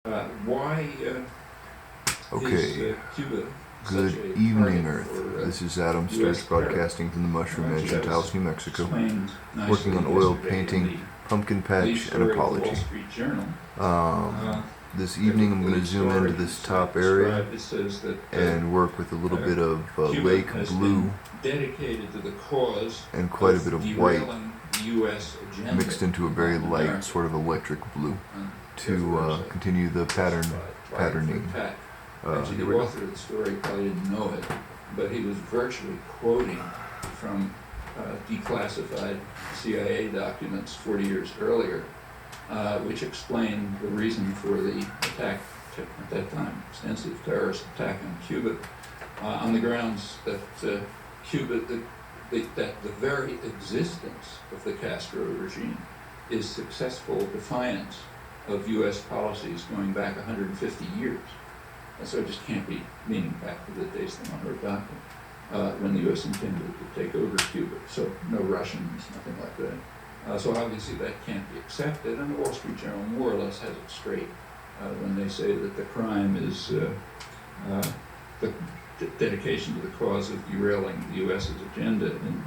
Why Okay, is Cuba good such a evening, target Earth. for, This is Adam US Sturch broadcasting from the Mushroom Edge in Taos, New Mexico, explained nicely working on oil yesterday painting, in pumpkin the lead patch, and story of the Wall apology. Street Journal. This evening I'm going to zoom into this top area It says that and work with a little bit of Cuba lake has blue been dedicated to the cause and quite a bit of white derailing the U.S. agenda mixed into a very in light America. sort of electric blue Therefore, to it's a continue the patterning. fact. Actually, Here the we go. author of the story probably didn't know it, but he was virtually quoting from declassified CIA documents 40 years earlier, which explained the reason for the attack, at that time, extensive terrorist attack on Cuba, on the grounds that Cuba, that the very existence of the Castro regime is successful defiance of U.S. policies going back 150 years. And so it just can't be meaning back to the days of the Monroe Doctrine, when the U.S. intended to take over Cuba. So no Russians, nothing like that. So obviously that can't be accepted, and the Wall Street Journal more or less has it straight when they say that the crime is the dedication to the cause of derailing the U.S.'s agenda in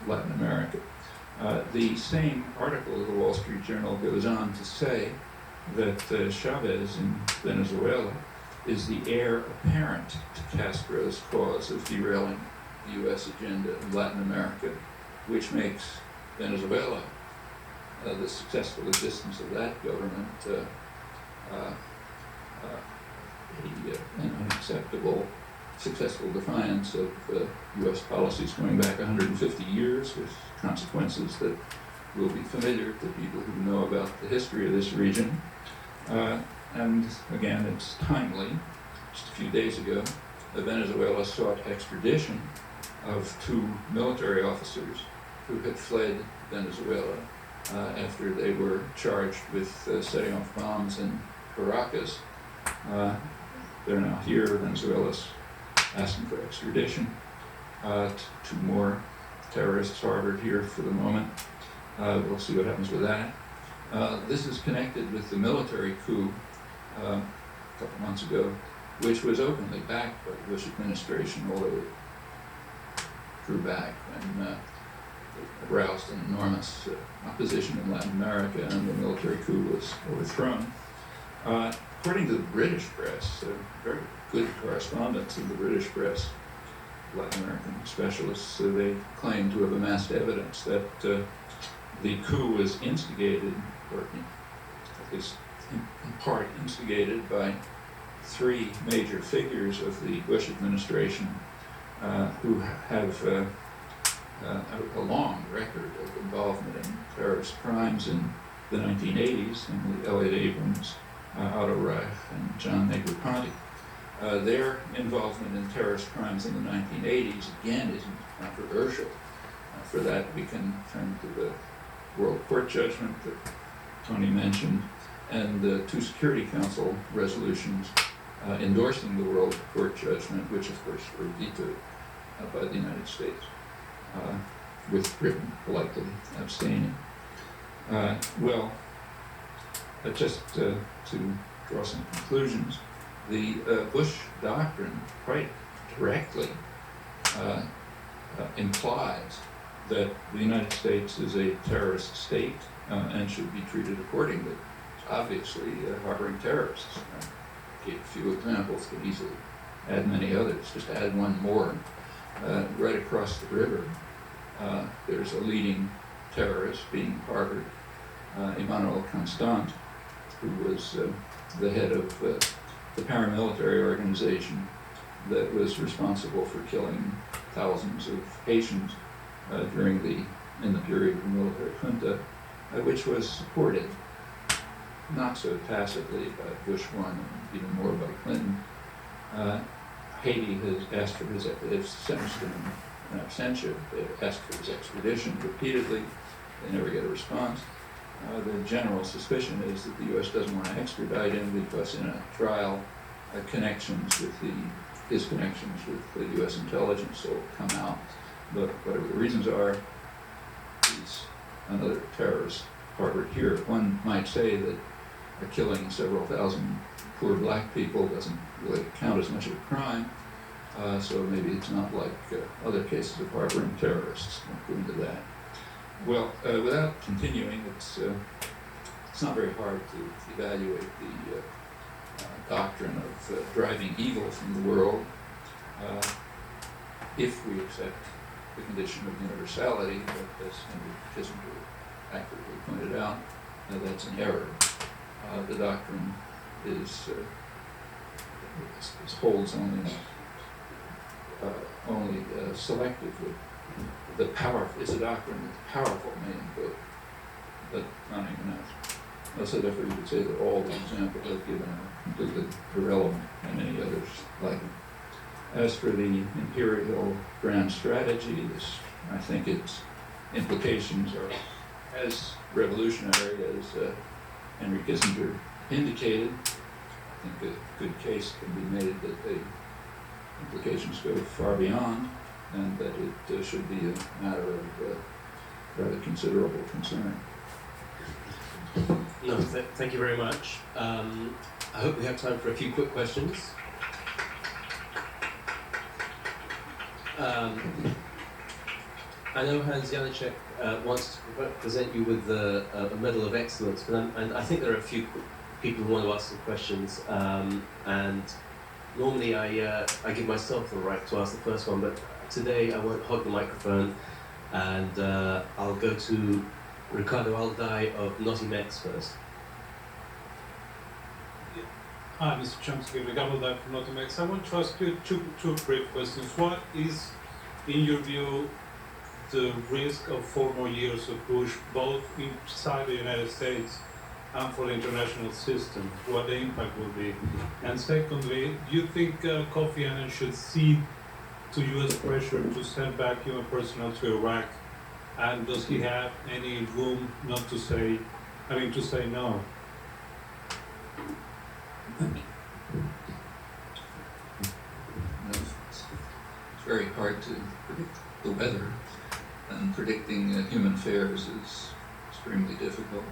Latin America. The same article of the Wall Street Journal goes on to say that Chavez in Venezuela is the heir apparent to Castro's cause of derailing the U.S. agenda in Latin America, which makes Venezuela, the successful existence of that government, an unacceptable, successful defiance of U.S. policies going back 150 years with consequences that will be familiar to people who know about the history of this region. And again, it's timely. Just a few days ago, Venezuela sought extradition of two military officers who had fled Venezuela after they were charged with setting off bombs in Caracas. They're now here. Venezuela's asking for extradition. Two more terrorists harbored here for the moment. We'll see what happens with that. This is connected with the military coup a couple months ago, which was openly backed by the Bush administration, although it drew back and it aroused an enormous opposition in Latin America, and the military coup was overthrown. According to the British press, very good correspondents in the British press, Latin American specialists, they claim to have amassed evidence that the coup was instigated, or at least in part instigated, by three major figures of the Bush administration who have a long record of involvement in terrorist crimes in the 1980s, namely Elliot Abrams, Otto Reich, and John Negroponte. Their involvement in terrorist crimes in the 1980s, again, isn't controversial. For that, we can turn to the World Court judgment that Tony mentioned, and the two Security Council resolutions endorsing the World Court judgment, which of course were vetoed by the United States, with Britain politely abstaining. Just to draw some conclusions, the Bush doctrine quite directly implies that the United States is a terrorist state and should be treated accordingly. It's obviously harboring terrorists. I gave a few examples, could easily add many others. Just add one more. Right across the river, there's a leading terrorist being harbored, Emmanuel Constant, who was the head of the paramilitary organization that was responsible for killing thousands of Haitians in the period of the military junta, which was supported not so tacitly by Bush 1 and even more by Clinton. Haiti has asked for they've sentenced him in absentia. They've asked for his extradition repeatedly. They never get a response. The general suspicion is that the U.S. doesn't want to extradite him because in a trial, his connections with the U.S. intelligence will come out. But whatever the reasons are, he's another terrorist harbored here. One might say that killing several thousand poor black people doesn't really count as much of a crime. So maybe it's not like other cases of harboring terrorists. Won't go into that. Well, without continuing, it's not very hard to evaluate the doctrine of driving evil from the world if we accept the condition of universality, but as Henry Kissinger accurately pointed out, that's an error. The doctrine holds only selectively. It's a doctrine that's powerful may invoke, but not even else. So therefore you could say that all the examples I've given are completely irrelevant, and many others like it. As for the imperial grand strategy, I think its implications are as revolutionary as Henry Kissinger indicated. I think a good case can be made that the implications go far beyond, and that it should be a matter of rather considerable concern. No, thank you very much. I hope we have time for a few quick questions. I know Hans Janicek wants to present you with a Medal of Excellence, but I think there are a few people who want to ask some questions. And normally I give myself the right to ask the first one, but today I won't hog the microphone, and I'll go to Ricardo Alday of Notimex first. Hi, Mr. Chomsky, Ricardo Alday from Notimex. I want to ask you two brief questions. What is, in your view, the risk of 4 more years of Bush, both inside the United States and for the international system? What the impact will be? And secondly, do you think Kofi Annan should cede to U.S. pressure to send back human personnel to Iraq? And does he have any room not to say, to say no? It's very hard to predict the weather, and predicting human affairs is extremely difficult.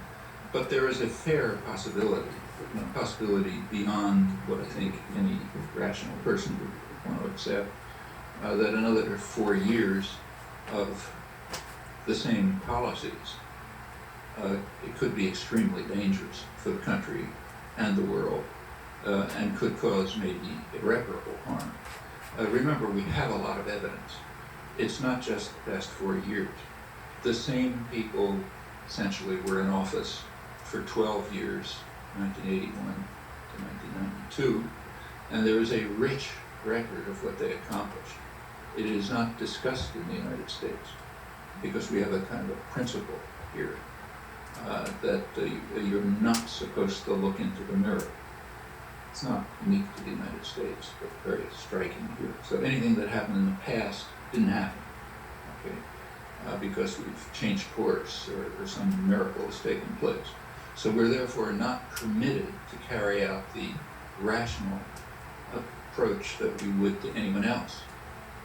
But there is a fair possibility, a possibility beyond what I think any rational person would want to accept, that another 4 years of the same policies, it could be extremely dangerous for the country and the world, and could cause maybe irreparable harm. Remember, we have a lot of evidence. It's not just the past 4 years. The same people essentially were in office for 12 years, 1981 to 1992, and there is a rich record of what they accomplished. It is not discussed in the United States because we have a kind of a principle here that you're not supposed to look into the mirror. It's not unique to the United States, but very striking here. So anything that happened in the past didn't happen, okay? Because we've changed course or some miracle has taken place. So we're therefore not permitted to carry out the rational approach that we would to anyone else.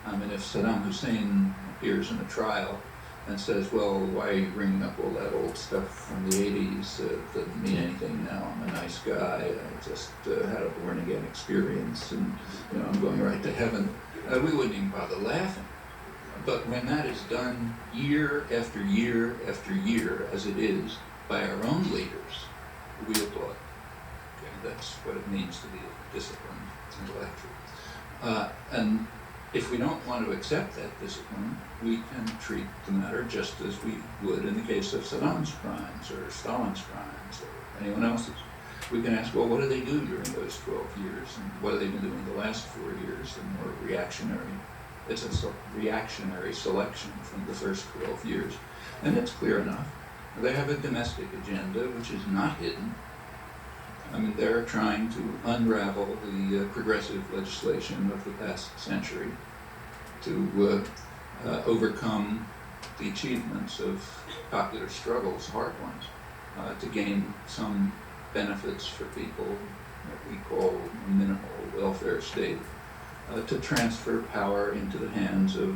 If Saddam Hussein appears in a trial and says, well, why are you bringing up all that old stuff from the 80s? It doesn't mean anything now. I'm a nice guy. I just had a born-again experience, and I'm going right to heaven. We wouldn't even bother laughing. But when that is done year after year after year, as it is, by our own leaders, we applaud. Okay, that's what it means to be a disciplined intellectual. And if we don't want to accept that discipline, we can treat the matter just as we would in the case of Saddam's crimes or Stalin's crimes or anyone else's. We can ask, well, what did they do during those 12 years? And what have they been doing the last 4 years? And more reactionary. It's a reactionary selection from the first 12 years. And it's clear enough. They have a domestic agenda, which is not hidden. They're trying to unravel the progressive legislation of the past century to overcome the achievements of popular struggles, hard ones, to gain some benefits for people that we call a minimal welfare state, to transfer power into the hands of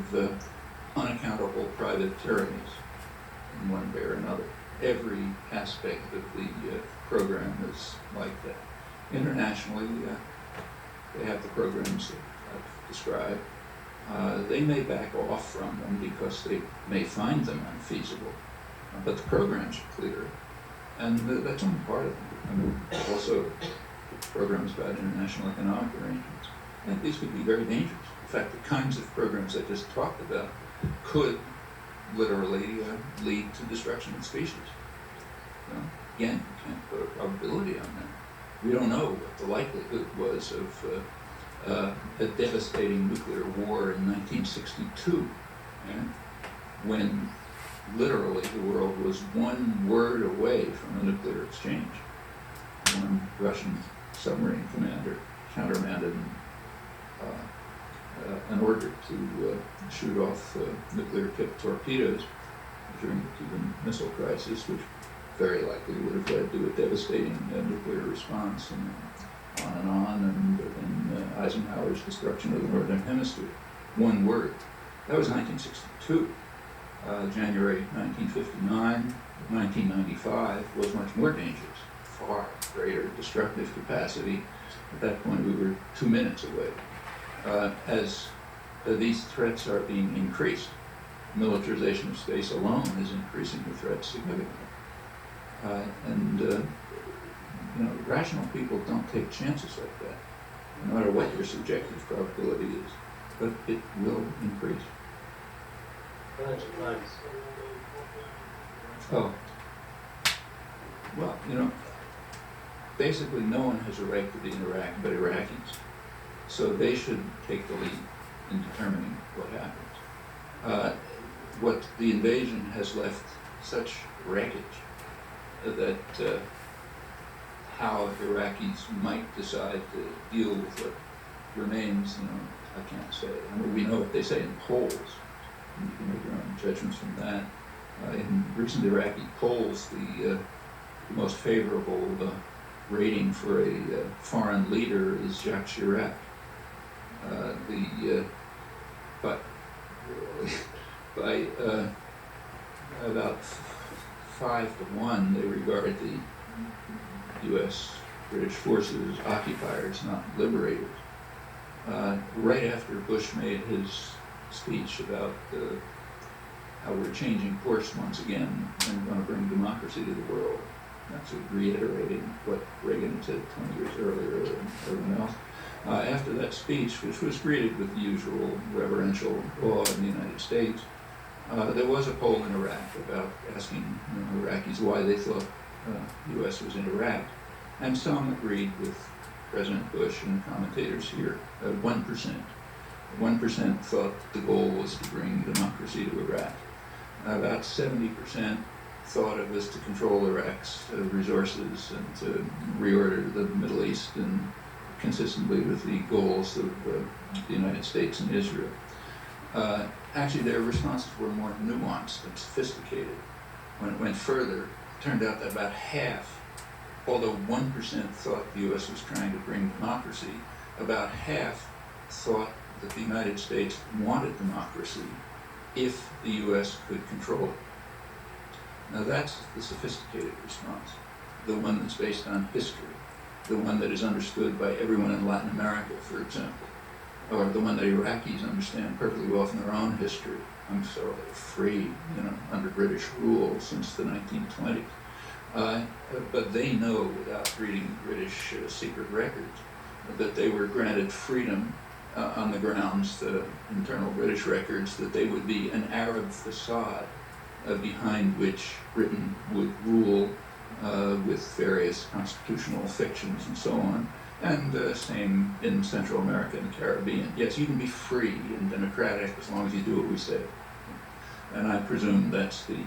unaccountable private tyrannies in one way or another. every aspect of the program is like that. Internationally, they have the programs that I've described. They may back off from them because they may find them unfeasible, but the programs are clear, and that's only part of them. I mean, also programs about international economic arrangements. And these could be very dangerous. In fact, the kinds of programs I just talked about could literally lead to destruction of species. Again, you can't put a probability on that. We don't know what the likelihood was of a devastating nuclear war in 1962, when literally the world was one word away from a nuclear exchange. One Russian submarine commander countermanded an order to shoot off nuclear-tipped torpedoes during the Cuban Missile Crisis, which very likely would have led to a devastating nuclear response, and on, and then Eisenhower's destruction of the Northern Hemisphere. One word. That was 1962. January 1959, 1995 was much more dangerous, far greater destructive capacity. At that point, we were 2 minutes away. As these threats are being increased, militarization of space alone is increasing the threats significantly. Rational people don't take chances like that, no matter what your subjective probability is, but it will increase. Financial Times. Oh, well, basically no one has a right to be in Iraq but Iraqis. So they should take the lead in determining what happens. What the invasion has left such wreckage that how Iraqis might decide to deal with what remains, I can't say. I mean, we know what they say in polls, and you can make your own judgments from that. In recent Iraqi polls, the most favorable rating for a foreign leader is Jacques Chirac. But by about 5 to 1, they regard the U.S. British forces as occupiers, not liberators. Right after Bush made his speech about how we're changing course once again and going to bring democracy to the world, that's reiterating what Reagan had said 20 years earlier and everyone else. After that speech, which was greeted with the usual reverential awe in the United States, there was a poll in Iraq about asking Iraqis why they thought the U.S. was in Iraq, and some agreed with President Bush and commentators here. 1%. 1% thought the goal was to bring democracy to Iraq. About 70% thought it was to control Iraq's resources and to reorder the Middle East and consistently with the goals of the United States and Israel. Actually, their responses were more nuanced and sophisticated. When it went further, it turned out that about half, although 1% thought the U.S. was trying to bring democracy, about half thought that the United States wanted democracy if the U.S. could control it. Now that's the sophisticated response, the one that's based on history, the one that is understood by everyone in Latin America, for example, or the one that Iraqis understand perfectly well from their own history. I'm so free, under British rule since the 1920s. But they know, without reading British secret records, that they were granted freedom on the grounds, the internal British records, that they would be an Arab facade behind which Britain would rule with various constitutional fictions and so on. And same in Central America and the Caribbean. Yes, you can be free and democratic as long as you do what we say. And I presume that's the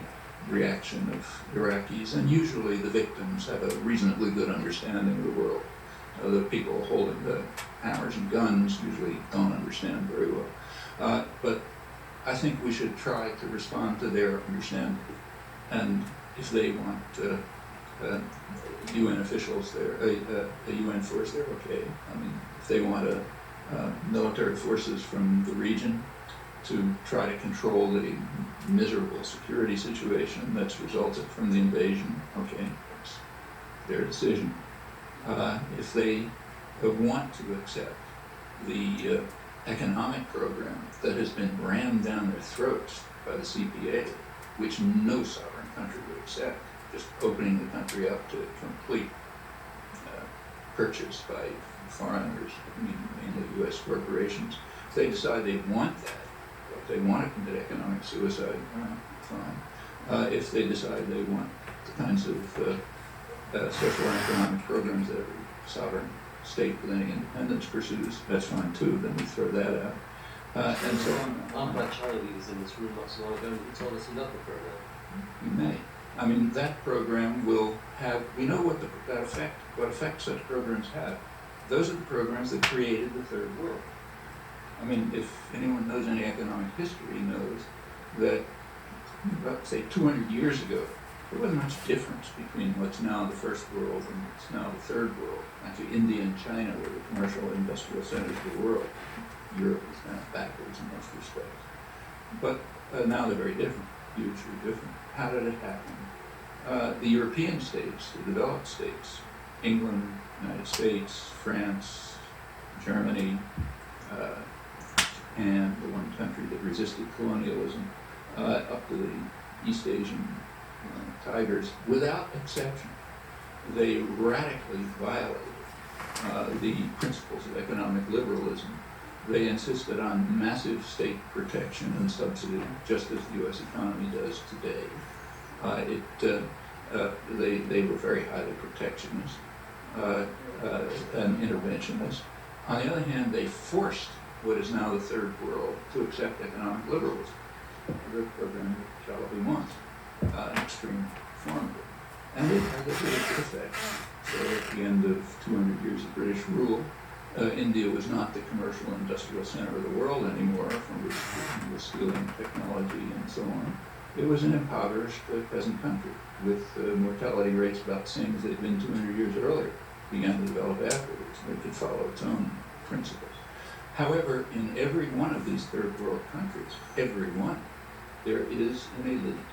reaction of Iraqis, and usually the victims have a reasonably good understanding of the world. The people holding the hammers and guns usually don't understand very well. But I think we should try to respond to their understanding. And if they want UN officials there, a UN force there, okay. I mean, if they want military forces from the region, to try to control the miserable security situation that's resulted from the invasion. Okay, it's their decision. If they want to accept the economic program that has been rammed down their throats by the CPA, which no sovereign country would accept, just opening the country up to complete purchase by foreigners, mainly U.S. corporations. If they decide they want that, or if they want to commit economic suicide, fine. If they decide they want the kinds of social and economic programs that every sovereign state with any independence pursues, that's fine too, then we throw that out. And so on. Our China leaders in this room not so long ago who told us he loved the program. You may. I mean, that program will have, we know what effect such programs have. Those are the programs that created the third world. I mean, if anyone knows any economic history, knows that about, say, 200 years ago, there wasn't much difference between what's now the first world and what's now the third world. Actually, India and China were the commercial and industrial centers of the world. Europe is kind of backwards in most respects. But now they're very different, hugely different. How did it happen? The European states, the developed states, England, United States, France, Germany, Japan, the one country that resisted colonialism, up to the East Asian tigers, without exception, they radically violated the principles of economic liberalism. They insisted on massive state protection and subsidy, just as the U.S. economy does today. They were very highly protectionist and interventionist. On the other hand, they forced what is now the third world to accept economic liberalism, the program that Chalabi wants, an extreme form of it. And it had a big effect. So at the end of 200 years of British rule, India was not the commercial industrial center of the world anymore, from which Britain was stealing technology and so on. It was an impoverished peasant country with mortality rates about the same as they'd been 200 years earlier. Began to develop afterwards. It could follow its own principles. However, in every one of these third world countries, every one, there is an elite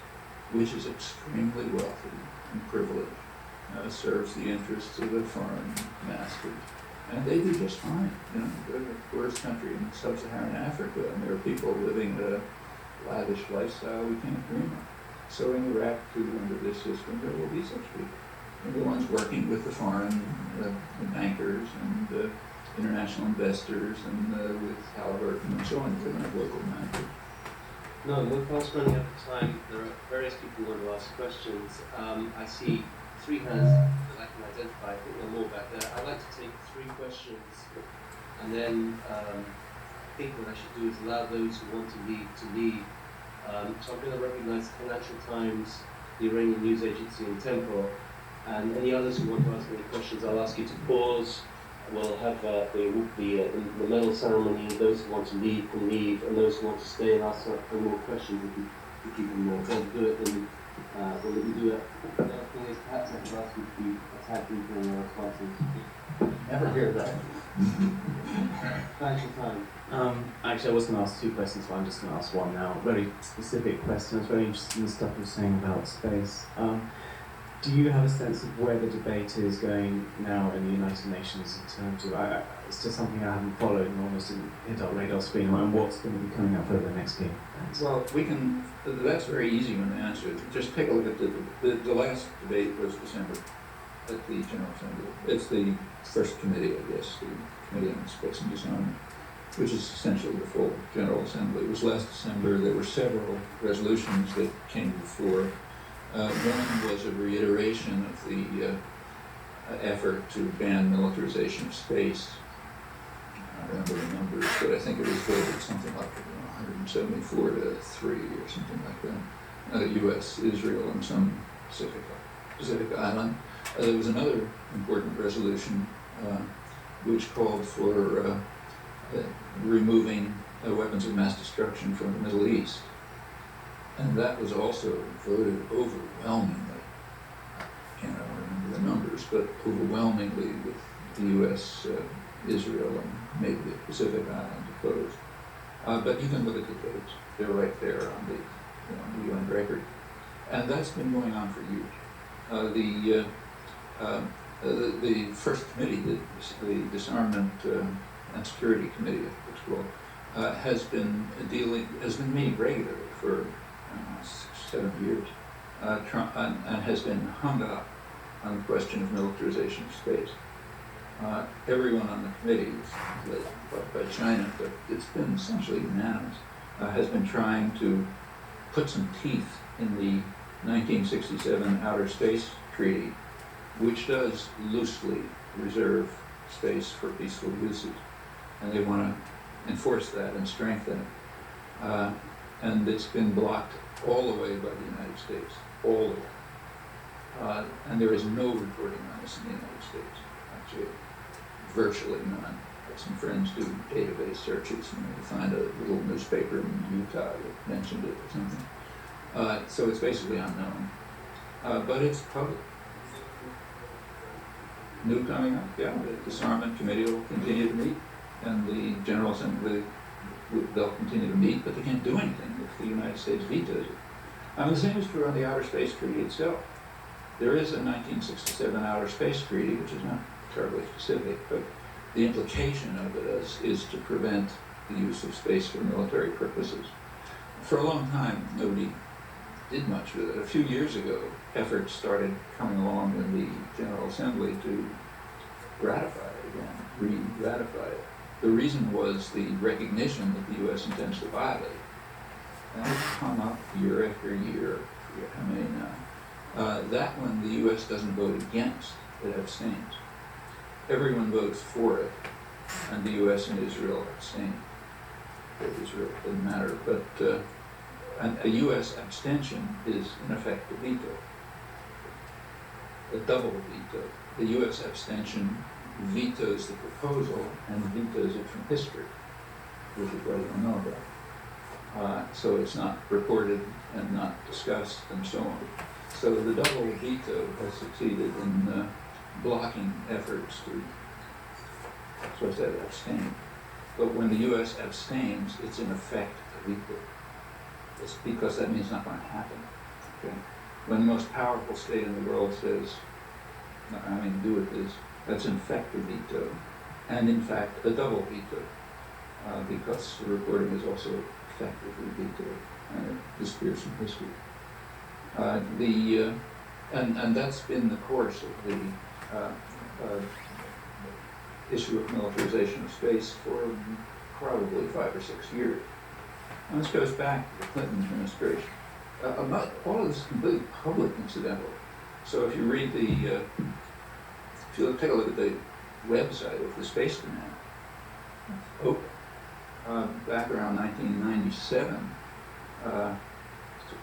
which is extremely wealthy and privileged, serves the interests of the foreign masters. And they do just fine. You know, they're the poorest country in sub-Saharan Africa, and there are people living a lavish lifestyle we can't dream of. So in Iraq, too, under this system, there will be such people. They're the ones working with the foreign bankers and international investors and with Halliburton and so on. They're going to have local managers. No, we're fast running out of time. There are various people who want to ask questions. I see 3 hands that I can identify. I think there are more back there. I'd like to take 3 questions, and then I think what I should do is allow those who want to lead. So I'm going to recognize Financial Times, the Iranian news agency, and Tempo, and any others who want to ask any questions. I'll ask you to pause. We'll have the medal ceremony. Those who want to leave can leave, and those who want to stay and ask for more questions, if you keep them more. Don't do it, then we'll let you do it. The other thing is, perhaps I could ask you to attack people in your responses. Never hear that. Financial Times. Actually, I was going to ask 2 questions, but I'm just going to ask one now. Very specific question. I was very interested in the stuff you were saying about space. Do you have a sense of where the debate is going now in the United Nations in terms of, it's just something I haven't followed and almost didn't hit our radar screen, and what's going to be coming up over the next year? Thanks. Well, that's a very easy one to answer. Just take a look at the last debate was December at the General Assembly. It's the first committee, I guess, the Committee on Space and Disarmament, which is essentially the full General Assembly. It was last December. There were several resolutions that came before. One was a reiteration of the effort to ban militarization of space. I don't remember the numbers, but I think it was voted something like 174 to 3 or something like that. U.S., Israel, and some Pacific island. There was another important resolution which called for removing weapons of mass destruction from the Middle East. And that was also voted overwhelmingly, I can't remember the numbers, but overwhelmingly with the U.S., Israel, and maybe the Pacific Islands opposed. But you can look at the dates. They're right there on the UN record. And that's been going on for years. The first committee, the Disarmament and Security Committee, it's called, has been meeting regularly for 6-7 years, and has been hung up on the question of militarization of space. Everyone on the committee, led by China, but it's been essentially unanimous, has been trying to put some teeth in the 1967 Outer Space Treaty, which does loosely reserve space for peaceful uses. And they want to enforce that and strengthen it. And it's been blocked all the way by the United States, all the way. And there is no reporting on this in the United States, actually, virtually none. Some friends do database searches and they find a little newspaper in Utah that mentioned it or something. So it's basically unknown. But it's public. New coming up, yeah, the Disarmament Committee will continue to meet, and the General Assembly, they'll continue to meet, but they can't do anything if the United States vetoes it. And the same is true on the Outer Space Treaty itself. There is a 1967 Outer Space Treaty, which is not terribly specific, but the implication of it is to prevent the use of space for military purposes. For a long time, nobody did much with it. A few years ago, efforts started coming along in the General Assembly to ratify it again, re-ratify it. The reason was the recognition that the U.S. intends to violate it. And it's come up year after year, I forget how many now. That one, the U.S. doesn't vote against, it abstains. Everyone votes for it, and the U.S. and Israel abstain. Israel doesn't matter, but a U.S. abstention is, in effect, a veto, a double veto. The U.S. abstention vetoes the proposal and vetoes it from history, which is what I don't know about. So it's not reported and not discussed and so on. So the double veto has succeeded in blocking efforts to, so I said, abstain. But when the U.S. abstains, it's in effect a veto. It's because that means it's not going to happen. Okay? When the most powerful state in the world says, nothing to do with this, that's in fact a veto, and in fact a double veto, because the reporting is also effectively vetoed, and it disappears from history. And that's been the course of the issue of militarization of space for probably 5 or 6 years. And this goes back to the Clinton administration. All of this is completely public, incidentally. So if you read if you take a look at the website of the Space Command, it's open. Back around 1997, the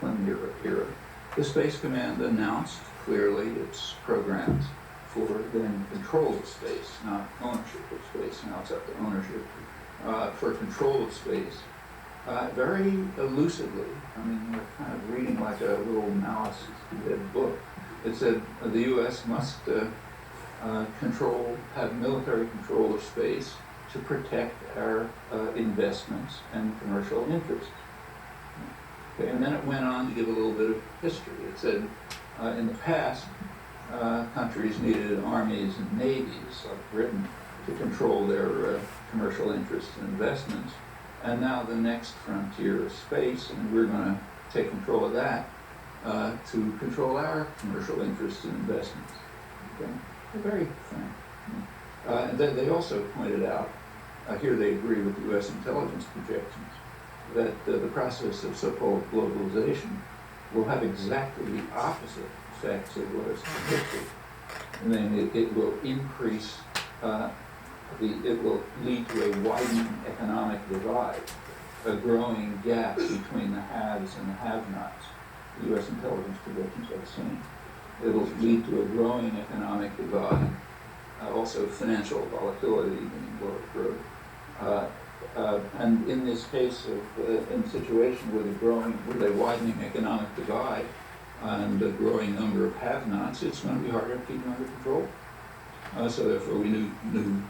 Clinton era, the Space Command announced clearly its programs for then control of space, not ownership of space. Now it's up to ownership. For control of space, very elusively. I mean, we're kind of reading like a little Maoist book. It said the U.S. must have military control of space to protect our investments and commercial interests. Okay, and then it went on to give a little bit of history. It said in the past, countries needed armies and navies, like Britain, to control their commercial interests and investments. And now the next frontier is space, and we're going to take control of that to control our commercial interests and investments. Okay? They're very frank. And then they also pointed out, here they agree with the U.S. intelligence projections, that the process of so-called globalization will have exactly the opposite effects of what is predicted. And then it will increase, it will lead to a widening economic divide, a growing gap between the haves and the have-nots. The U.S. intelligence projections are the same. It will lead to a growing economic divide, also financial volatility, meaning lower growth. And in this case of, in a situation with a widening economic divide and a growing number of have-nots, it's going to be harder to keep them under control. So therefore we need new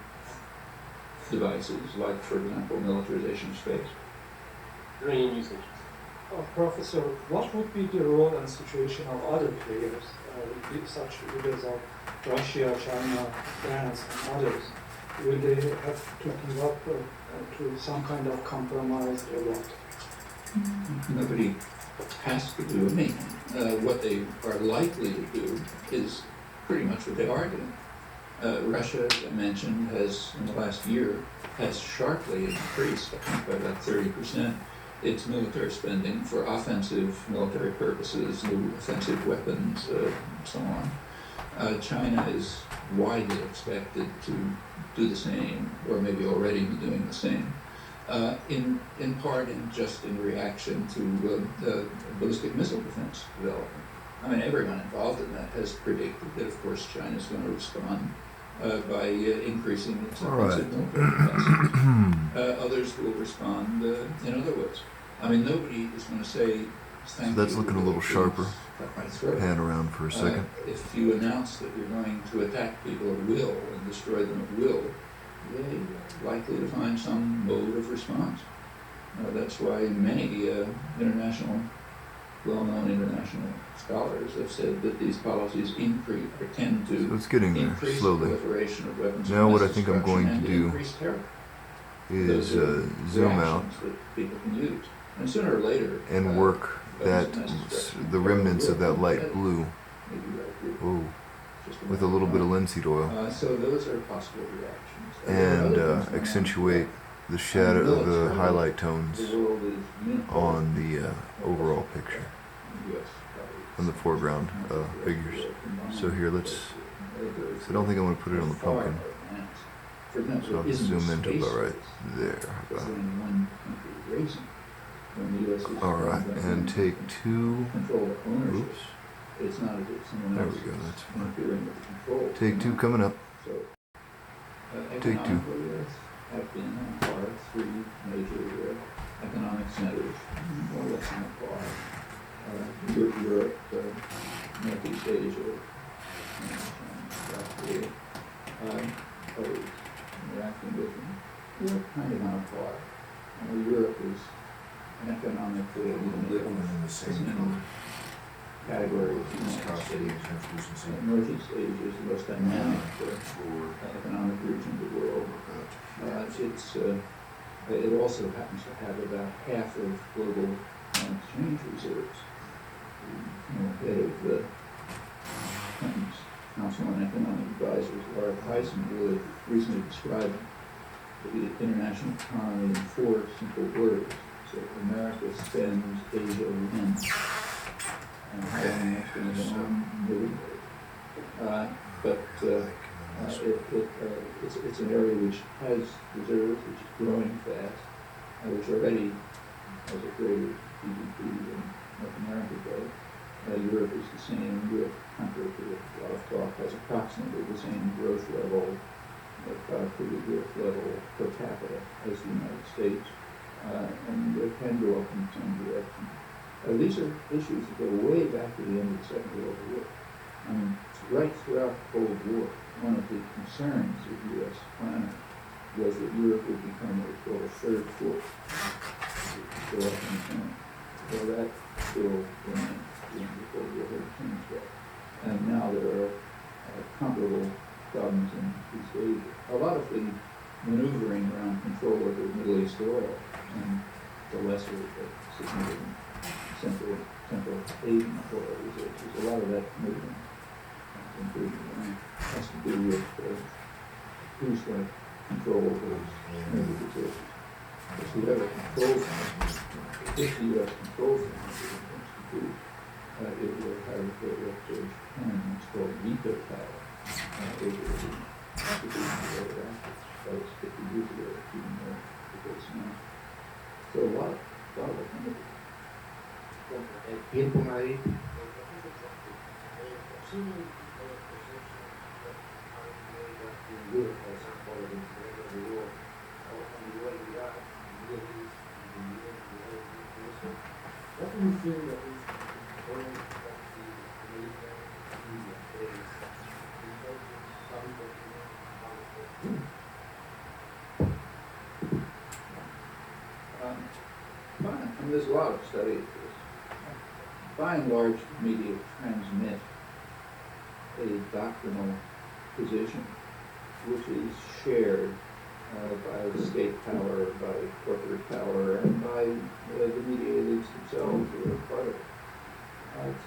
devices, like, for example, militarization of space. uranium usage. Professor, what would be the role and situation of other players, such leaders of Russia, China, France, and others? Will they have to give up to some kind of compromise or what? Nobody has to do anything. What they are likely to do is pretty much what they are doing. Russia, as I mentioned, has, in the last year, has sharply increased, I think by about 30%, its military spending for offensive military purposes, new offensive weapons, and so on. China is widely expected to do the same, or maybe already be doing the same, in part just in reaction to the ballistic missile defense development. I mean, everyone involved in that has predicted that, of course, China is going to respond by increasing its offensive military capacity. Others will respond in other ways. I mean, nobody is going to say, thank So that's you, looking a little please sharper. cut my throat. Pan around for a second. If you announce that you're going to attack people at will and destroy them at will, they're likely to find some mode of response. That's why many well-known international scholars have said that these policies increase or tend to So it's getting there increase the slowly. proliferation of weapons of Now what I mass think I'm destruction going and to do increase terror. Is Those are zoom out reactions that people can use. And sooner or later, and work that weapons of mass destruction the remnants of that light blue. maybe right here, Oh, just with a little bit of linseed oil, so those are possible reactions. and There are other things going on. accentuate the shadow of the highlight tones The world is unified. on the overall picture, Yes, on the foreground figures. So here, let's. So I don't think I'm going to put it on the pumpkin. So I'll just zoom into about right there. All right, and take two. Oops. It's not as if someone There else we go. is That's fine. interfering with the control. Take two coming up. So, Take two. economically, there have been are three major economic centers, more or less in the par. Europe, Northeast Asia, and South Korea. Others interacting with them. Europe kind of on a par. Europe is an economically category of the United States. Northeast Asia is the most dynamic economic region of the world. It also happens to have about half of global exchange reserves. Head of the Clinton's Council on Economic Advisors, Laura Tyson, really recently described the international economy in four simple words. So America spends, Asia wins. And how long that's going to go on, nobody knows. But it's an area which has reserves, which is growing fast, which already has a greater GDP than North America does. Europe is the same. Europe, contrary to a lot of talk, has approximately the same growth level, productivity growth level per capita as the United States, and it can go up in the same direction. These are issues that go way back to the end of the Second World War. I mean, right throughout the Cold War, one of the concerns of U.S. planners was that Europe would become what was called a third force. Well, that still remains. The end of the Cold War had changed that. And now there are comparable problems in East Asia. A lot of the maneuvering around control of the Middle East oil and the lesser but significant Central Asian oil resources, a lot of that movement has to do with who's going to control those major resources. Because whoever controls them, if the U.S. controls them, it will have what it's called veto power over the that was 50 years ago, even more the case now. So a lot of alternatives. Tiempo, Madrid. What do you feel that is important that the American media plays in terms of some document about Fine. there's a lot of studies. By and large, media transmit a doctrinal position which is shared by state power, by corporate power, and by the media elites themselves who are part of it. It's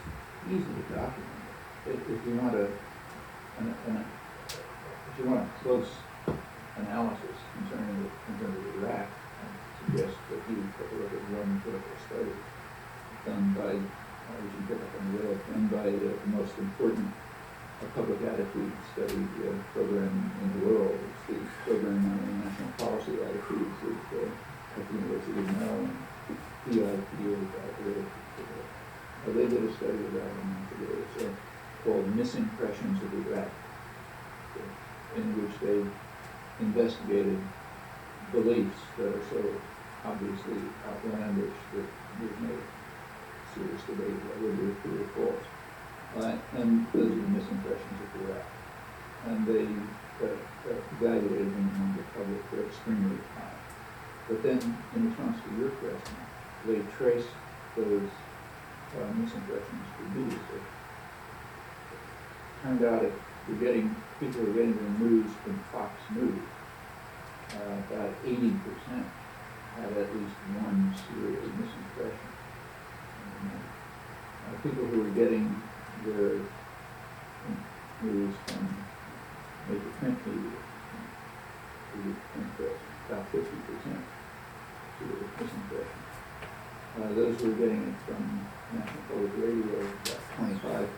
easily documented. If you want a close analysis concerning Iraq, I suggest that you take a look at one critical study done by, which you pick up on the web, done by the most important public attitude study program in the world. It's the Program on International Policy Attitudes at the University of Maryland, PIPA.org. They did a study about a month ago. It's called Misimpressions of Iraq, in which they investigated beliefs that are so obviously outlandish that there's no serious debate about whether they're true or false. And those are the misimpressions of Iraq. And they evaluated them among the public. They're extremely high. But then, in response to your question, they traced those misimpressions to news. It turned out if people were getting their news from Fox News, about 80% had at least one serious misimpression. People who were getting their news from major print media, about 50% serious misimpression. Those who were getting it from National Public Radio, about 25%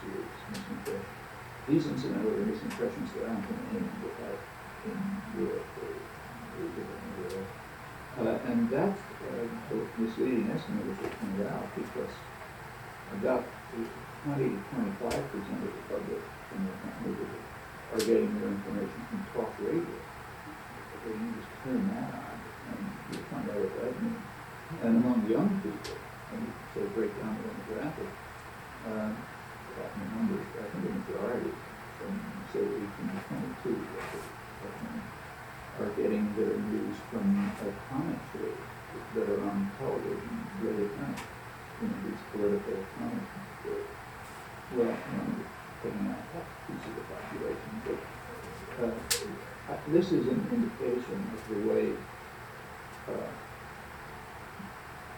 serious misimpression. These incidentally are misimpressions that aren't in England without in Europe or different in the world. And that's a misleading estimate, as it turned out, because about 20 to 25% of the public in the country are getting their information from talk radio. So you just turn that on and you'll find out what that means. And among young people, and you can say break down the demographic, numbers, I think the majority from say 18 to 22 are getting their news from comment shows that are on television late at night. These political comment shows. Well, I'm putting out that piece of the population, but this is an indication of the way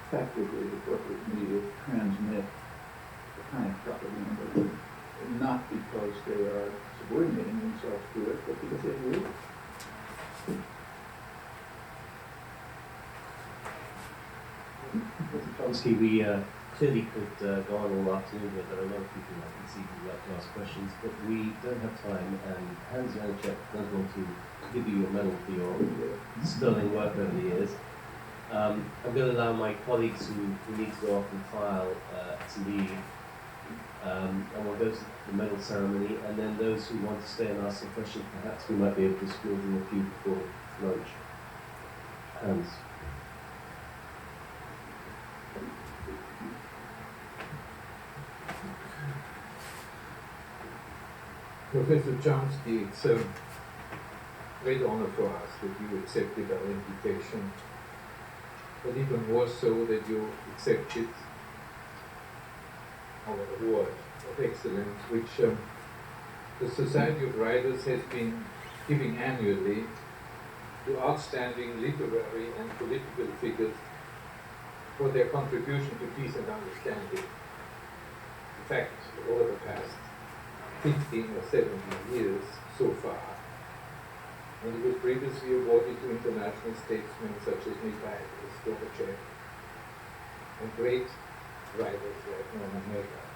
effectively the corporate media transmit the kind of propaganda, not because they are subordinating themselves to it, but because they agree. Chomsky, we clearly could go on all afternoon, but there are a lot of people I can see who would like to ask questions, but we don't have time, and Hans Janacek does want to give you your medal for your sterling work over the years. I'm going to allow my colleagues who need to go off and file to leave, and we'll go to the medal ceremony, and then those who want to stay and ask some questions, perhaps we might be able to squeeze in a few before lunch. Hans. Professor Chomsky, it's a great honor for us that you accepted our invitation, but even more so that you accepted our award of excellence, which the Society of Writers has been giving annually to outstanding literary and political figures for their contribution to peace and understanding. In fact, over the past 15 or 17 years so far, and it was previously awarded to international statesmen such as Mikhail Gorbachev and great writers like Norman Mailer.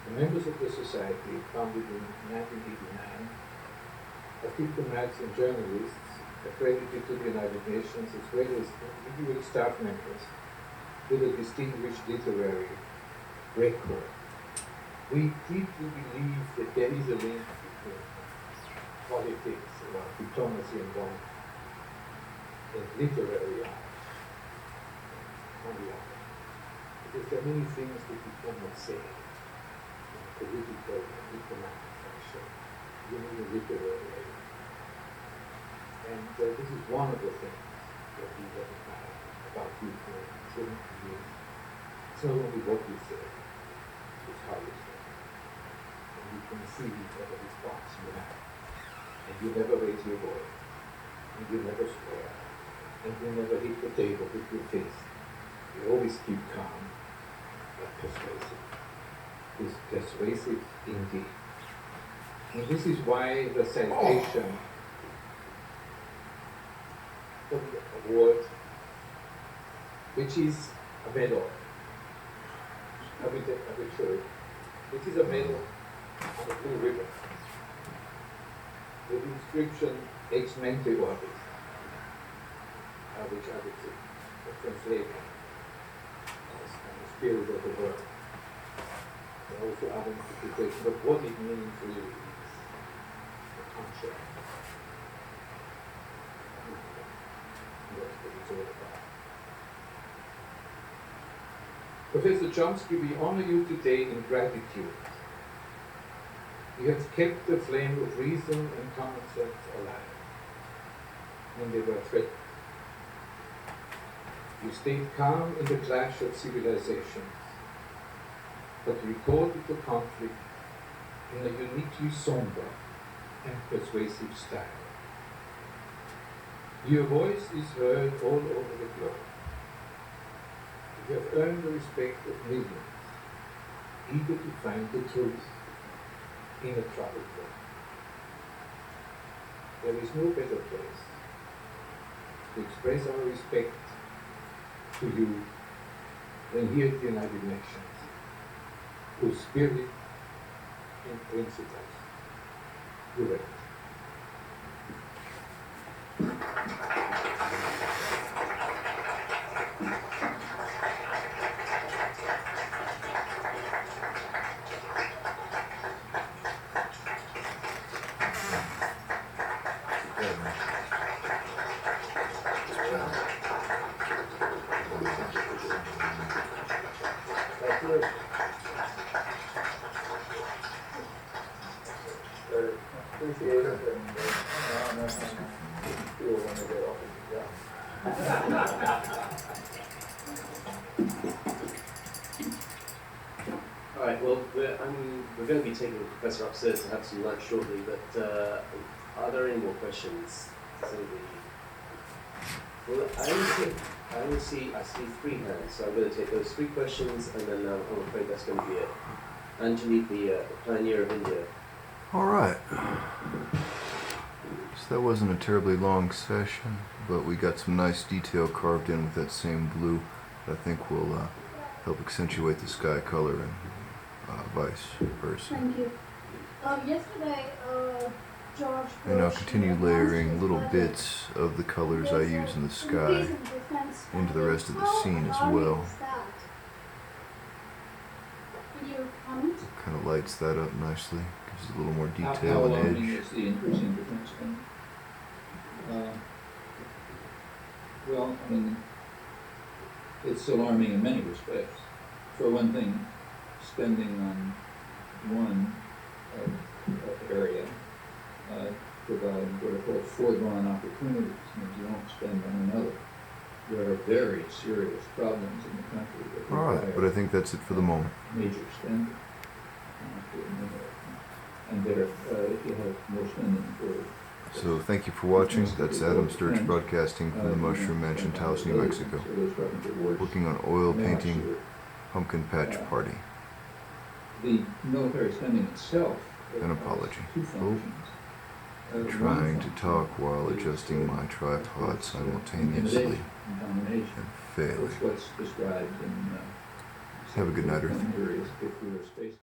The members of the society, founded in 1989, are diplomats and journalists accredited to the United Nations, as well as individual staff members with a distinguished literary record. We deeply believe that there is a link between politics, diplomacy and government, and literary art on the other. Because there are many things that you cannot say in a political and diplomatic fashion. You need a literary element. And this is one of the things that we have found. about you for 70 years. It's not only what you say, it's how you say. And you can see the response you have. And you never raise your voice. And you never swear. And you never hit the table with your fist. You always keep calm, but persuasive. It's persuasive indeed. And this is why the citation of the award, which is a medal, I will show you. It is a medal on a blue ribbon with the inscription Ex mente orbis, which I would translate as the spirit of the world. There are also other interpretations, but what it means really is the concept. That's what it's all about. Professor Chomsky, we honor you today in gratitude. You have kept the flame of reason and common sense alive when they were threatened. You stayed calm in the clash of civilizations, but recorded the conflict in a uniquely somber and persuasive style. Your voice is heard all over the globe. You have earned the respect of millions, eager to find the truth in a troubled world. There is no better place to express our respect to you than here at the United Nations, whose spirit and principles you represent. All right. Well, we're going to be taking the professor upstairs to have some lunch shortly. But are there any more questions? Well, I see 3 hands, so I'm going to take those 3 questions, and then I'm afraid that's going to be it. Anjali, the pioneer of India. All right. So that wasn't a terribly long session, but we got some nice detail carved in with that same blue that I think will help accentuate the sky color and vice versa. Thank you. Yesterday, George. And I'll continue layering little bits of the colors I use in the sky into the rest of the scene as well. Can you comment? Kind of lights that up nicely, gives it a little more How detail and alarming edge. is the increase in defense spending? Well, I mean, it's alarming in many respects. For one thing, spending on one area provide what are called foregone opportunities, means you don't spend on another. There are very serious problems in the country that All right, require but I think that's it for the moment. major spending. And there, if you have more spending for... So thank you for watching. That's Adam Sturch broadcasting from the Mushroom Mansion, Taos, New Mexico. Working on oil painting Pumpkin Patch Party. The military spending itself... An apology. Two functions. Trying to talk while adjusting my tripod simultaneously and domination. and failing. That's what's described in... Have a good night, Earth. Theory of space.